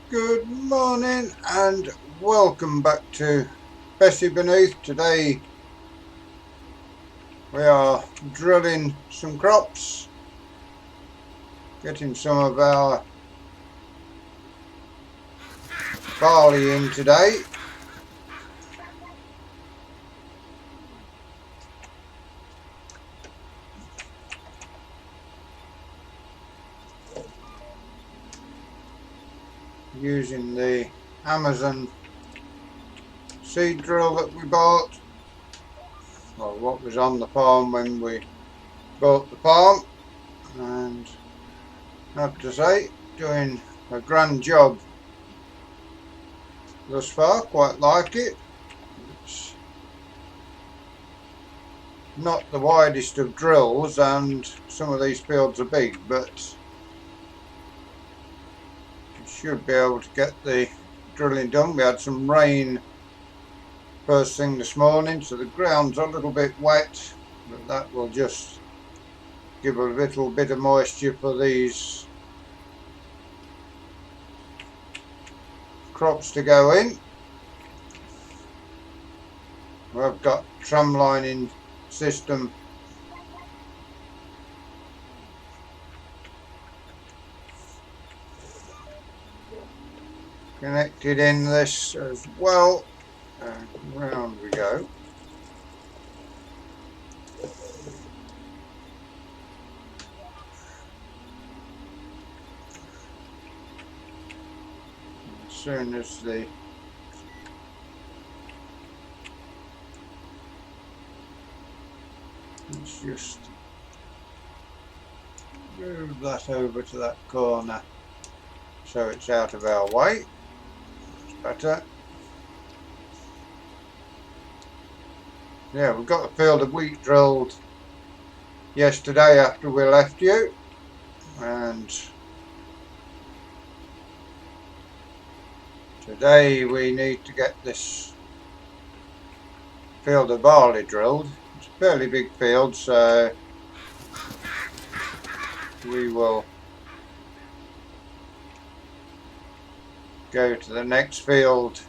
Good morning and welcome back to Bessey Beneath. Today we are drilling some crops, getting some of our barley in today. Using the Amazon seed drill that we bought, or what was on the farm when we bought the farm, and I have to say, doing a grand job thus far. Quite like it. It's not the widest of drills and some of these fields are big, but should be able to get the drilling done. We had some rain first thing this morning, so the ground's a little bit wet, but that will just give a little bit of moisture for these crops to go in. We've got tram lining system connected in this as well, and round we go. As soon as the let's just move that over to that corner so it's out of our way. That's better. Yeah, we've got a field of wheat drilled yesterday after we left you, and today we need to get this field of barley drilled. It's a fairly big field, so we will go to the next field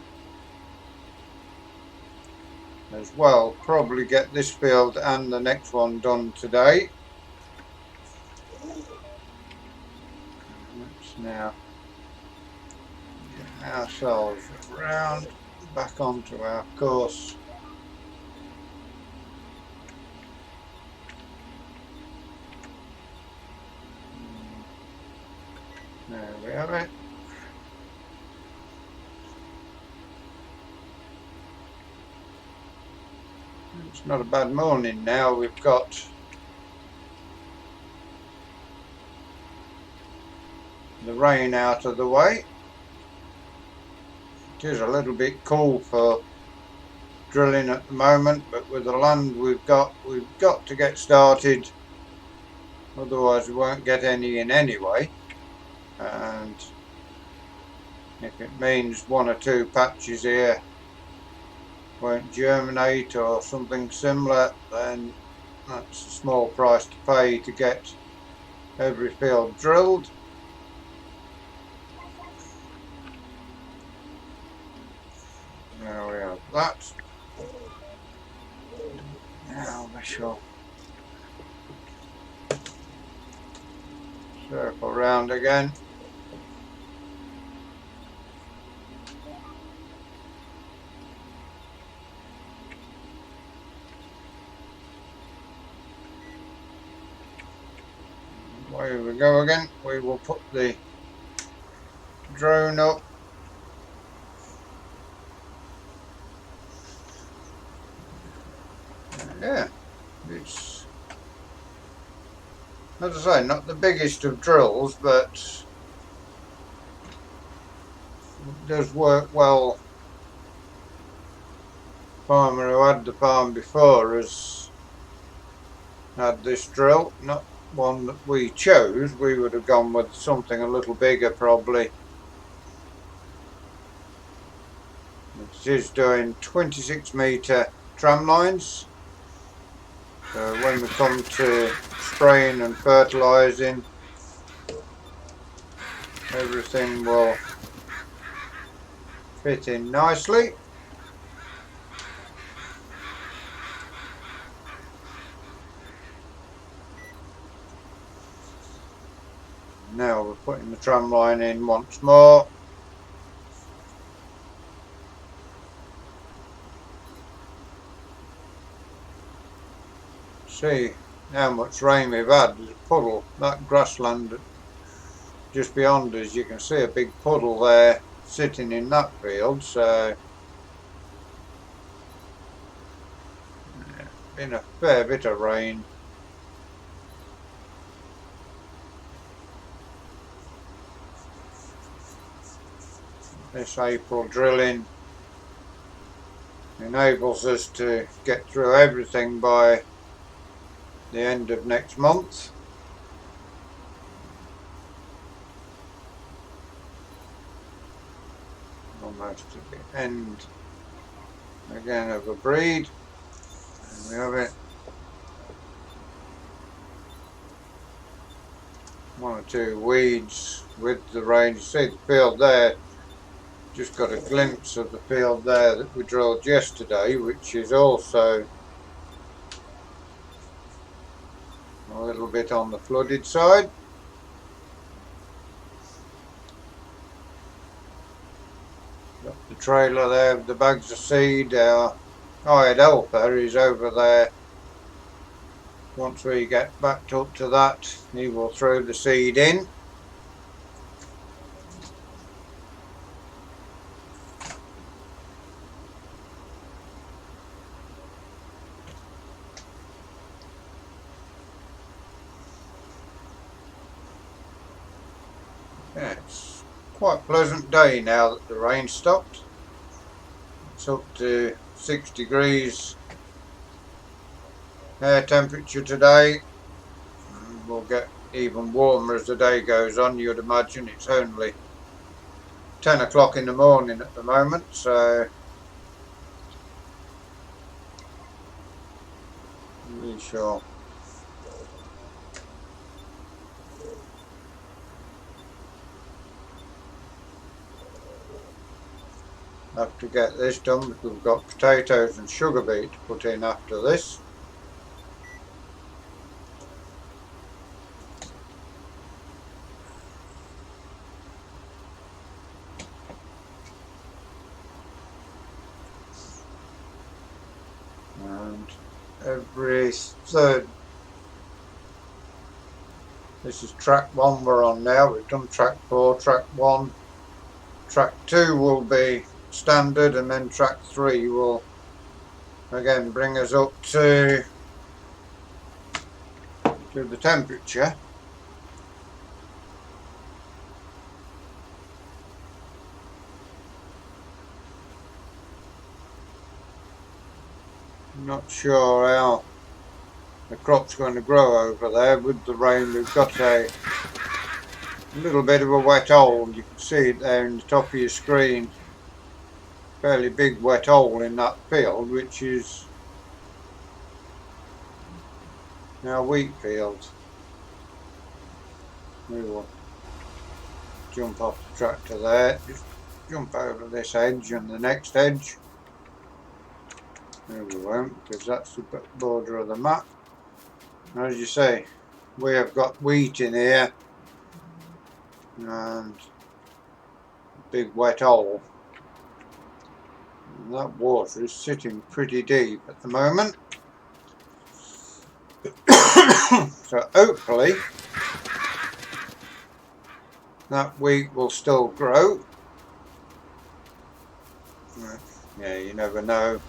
as well. Probably get this field and the next one done today. Let's now get ourselves round back onto our course. There we have it. It's not a bad morning now. We've got the rain out of the way. It is a little bit cool for drilling at the moment, but with the land we've got to get started, otherwise we won't get any in anyway. And if it means one or two patches here won't germinate or something similar, then that's a small price to pay to get every field drilled. There we have that. Now we shall circle round again. Away we go again. We will put the drone up. Yeah, it's, as I say, not the biggest of drills, but it does work well. The farmer who had the farm before has had this drill, not one that we chose. We would have gone with something a little bigger probably. It is doing 26-metre tram lines, so when we come to spraying and fertilising, everything will fit in nicely. Now we're putting the tram line in once more. See how much rain we've had. There's a puddle, that grassland just beyond us, you can see a big puddle there sitting in that field, so been a fair bit of rain. This April drilling enables us to get through everything by the end of next month. Almost to the end again of a breed. And we have it. One or two weeds with the rain. You see the field there, just got a glimpse of the field there that we drilled yesterday, which is also a little bit on the flooded side. Got the trailer there with the bags of seed. Our hired helper is over there. Once we get backed up to that, he will throw the seed in. Yeah, it's quite a pleasant day now that the rain stopped. It's up to 6 degrees air temperature today. And we'll get even warmer as the day goes on. You'd imagine it's only 10 o'clock in the morning at the moment, so we shall have to get this done because we've got potatoes and sugar beet to put in after this. And every third, this is track 1 we're on now. We've done track 4, track 1. Track 2 will be standard, and then track 3 will again bring us up to the temperature. I'm not sure how the crop's going to grow over there with the rain. We've got a little bit of a wet hole. You can see it there in the top of your screen. Fairly big wet hole in that field, which is our wheat field. We will jump off the tractor there, just jump over this edge and the next edge. No, we won't, because that's the border of the map. As you say, we have got wheat in here and a big wet hole. And that water is sitting pretty deep at the moment. So hopefully that wheat will still grow. Yeah, you never know.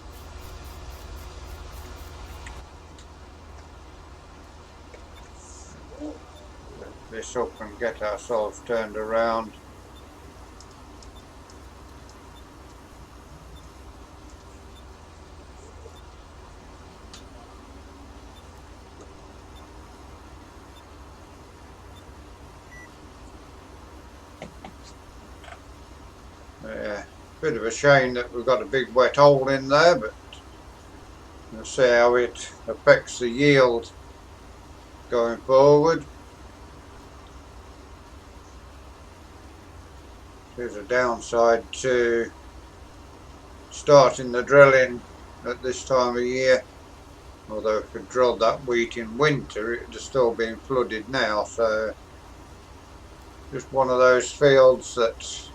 Lift this up and get ourselves turned around. Yeah, bit of a shame that we've got a big wet hole in there, but we'll see how it affects the yield going forward. There's a downside to starting the drilling at this time of year. Although if we drilled that wheat in winter, it would have still been flooded now. So just one of those fields that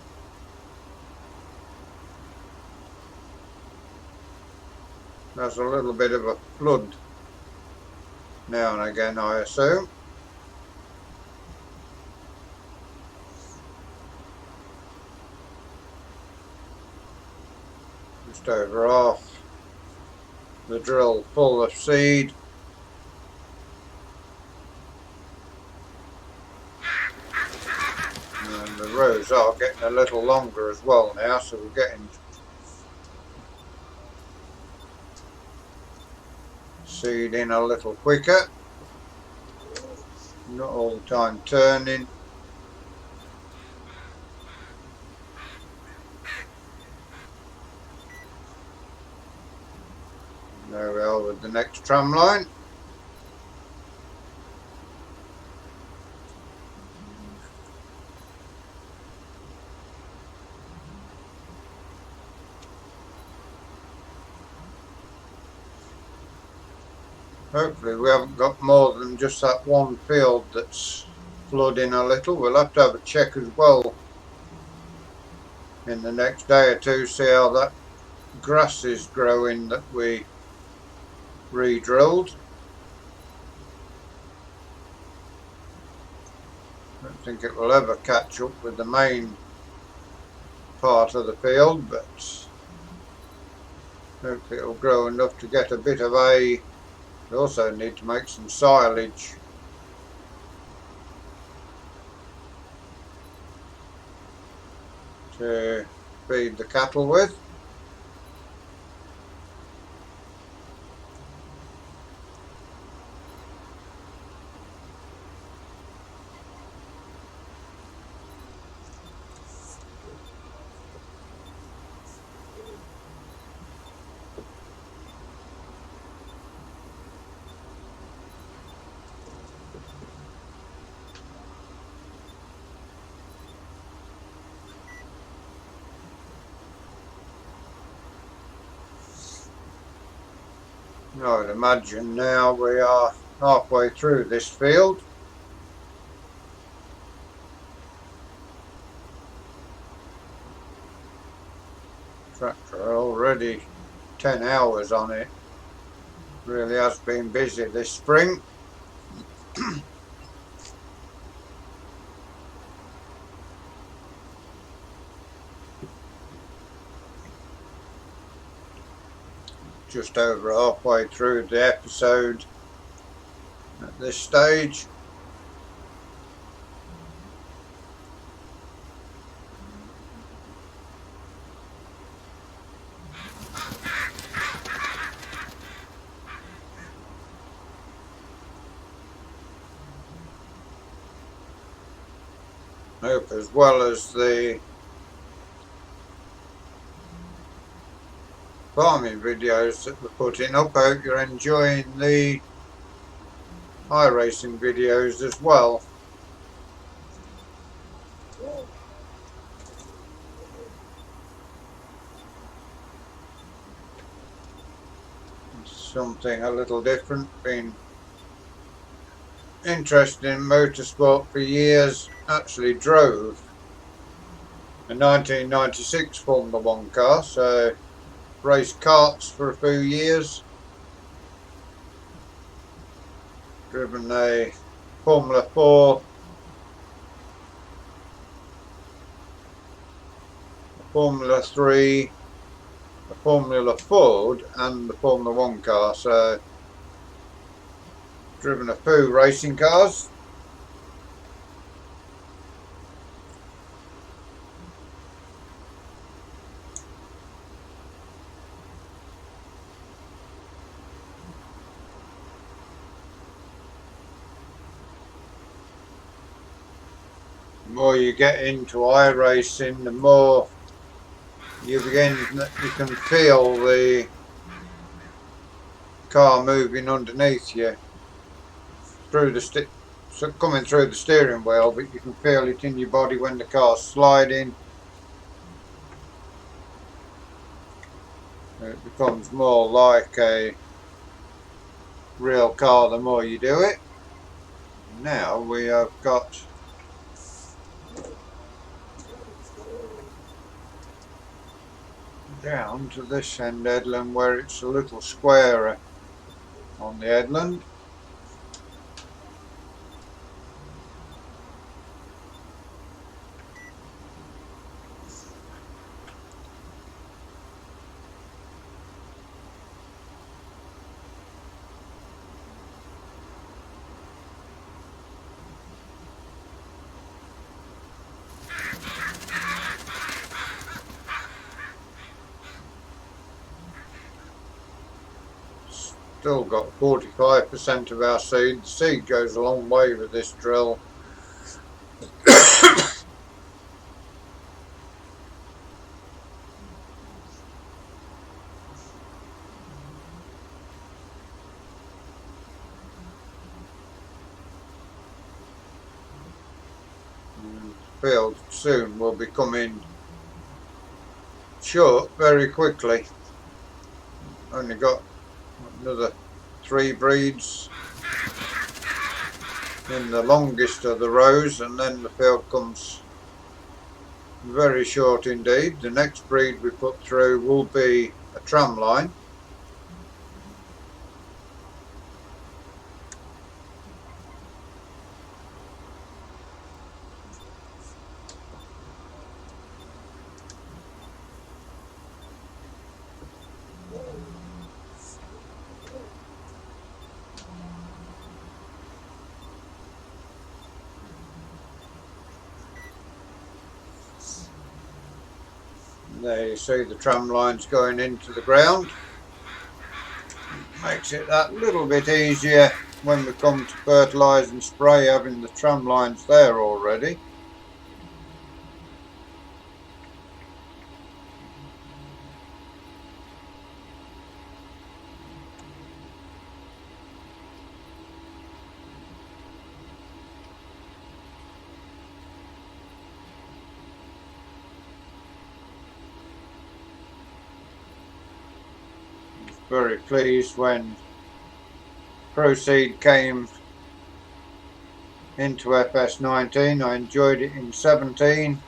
has a little bit of a flood now and again, I assume. Just over half the drill full of seed. And the rows are getting a little longer as well now, so we're getting seed in a little quicker. Not all the time turning. There we are with the next tram line. Hopefully we haven't got more than just that one field that's flooding a little. We'll have to have a check as well in the next day or two, see how that grass is growing that we re-drilled. I don't think it will ever catch up with the main part of the field, but hopefully it will grow enough to get a bit of hay. We also need to make some silage to feed the cattle with. I would imagine now we are halfway through this field. Tractor already 10 hours on it. Really has been busy this spring. Just over halfway through the episode at this stage. Hope as well as the farming videos that we're putting up, I hope you're enjoying the iracing videos as well. Something a little different. Been interested in motorsport for years. Actually drove a 1996 Formula 1 car, so raced karts for a few years. Driven a Formula 4, a Formula 3, a Formula Ford and the Formula 1 car, so driven a few racing cars. The more you get into iracing, the more you can feel the car moving underneath you through the coming through the steering wheel, but you can feel it in your body when the car's sliding. It becomes more like a real car the more you do it. Now we have got down to this end headland where it's a little squarer on the headland. Still got 45% of our seed. The seed goes a long way with this drill. The field soon will be coming short very quickly. Only got another 3 breeds in the longest of the rows, and then the field comes very short indeed. The next breed we put through will be a tram line. There you see the tram lines going into the ground. Makes it that little bit easier when we come to fertilise and spray, having the tram lines there already. Very pleased when Proceed came into FS19. I enjoyed it in 17,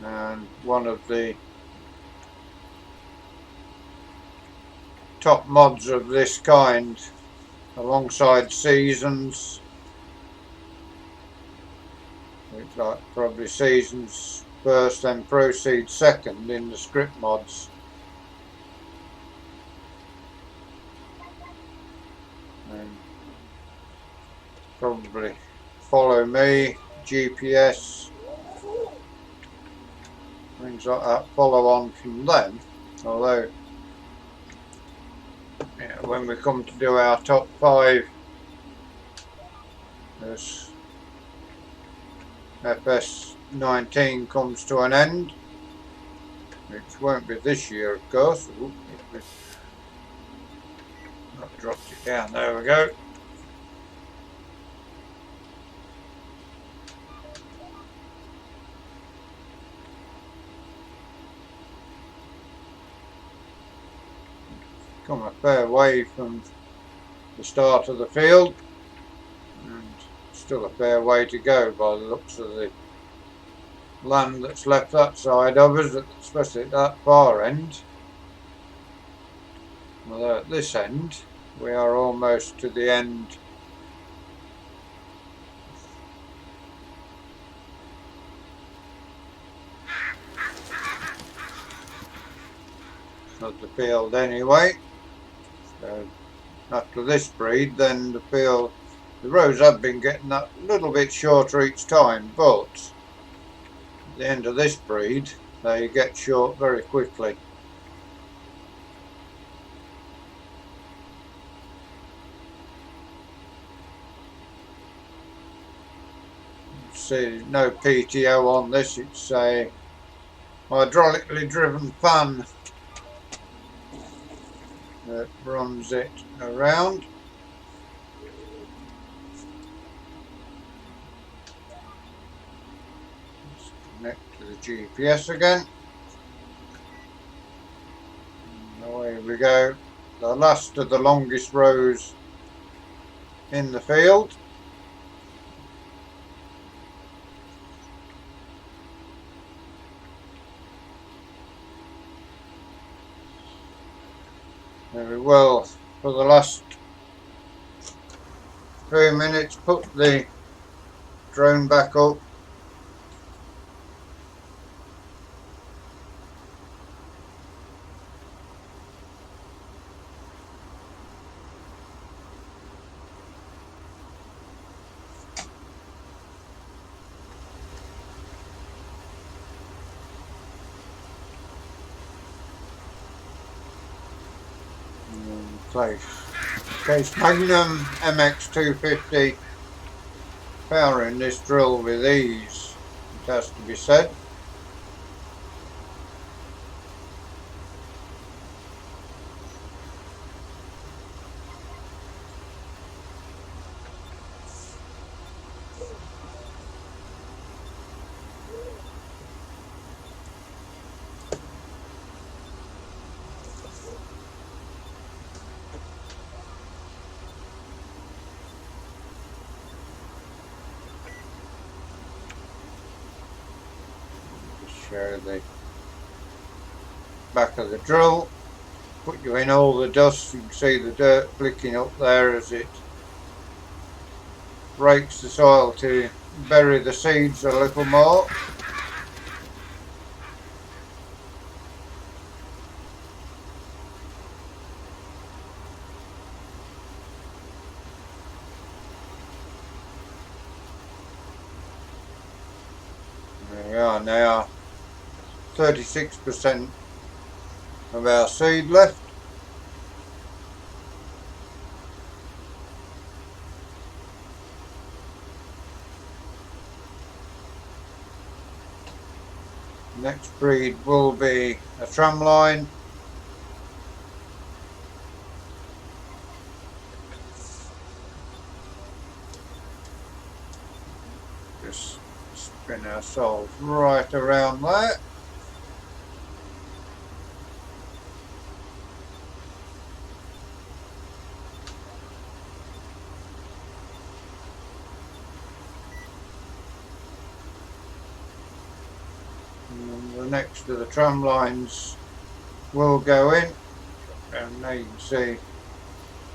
and one of the top mods of this kind alongside Seasons. It's like probably Seasons first and Proceed second in the script mods. And probably Follow Me, GPS, things like that follow on from them. Although when we come to do our top 5 as FS19 comes to an end, which won't be this year of course. I've dropped it down, there we go. Come a fair way from the start of the field, and still a fair way to go by the looks of the land that's left that side of us, especially at that far end. Although at this end we are almost to the end of the field anyway. So after this breed, then the rows have been getting that little bit shorter each time, but at the end of this breed they get short very quickly. See, no PTO on this, it's a hydraulically driven fan that runs it around. Let's connect to the GPS again. There we go, the last of the longest rows in the field. Very well, for the last few minutes put the drone back up. Case Magnum MX250 powering this drill with ease, it has to be said. Show the back of the drill, put you in all the dust. You can see the dirt flicking up there as it breaks the soil to bury the seeds a little more. There we are now, 36% of our seed left. Next breed will be a tramline. Just spin ourselves right around there. And the next of the tram lines will go in, and there you can see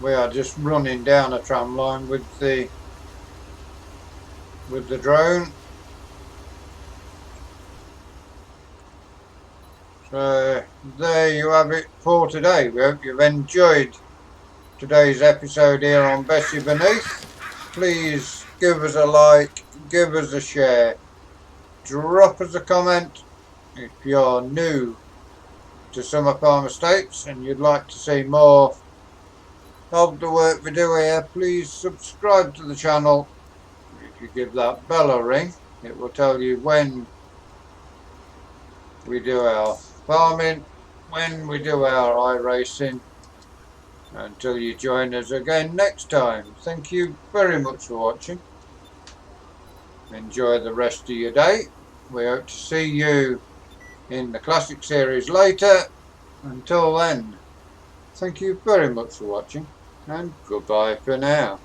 we are just running down a tram line with the drone. So there you have it for today. We hope you've enjoyed today's episode here on Bessey Beneath. Please give us a like, give us a share, drop us a comment if you're new to Summer Farm Estates and you'd like to see more of the work we do here. Please subscribe to the channel. If you give that bell a ring, it will tell you when we do our farming, when we do our iracing. Until you join us again next time, thank you very much for watching. Enjoy the rest of your day. We hope to see you in the classic series later. Until then, thank you very much for watching, and goodbye for now.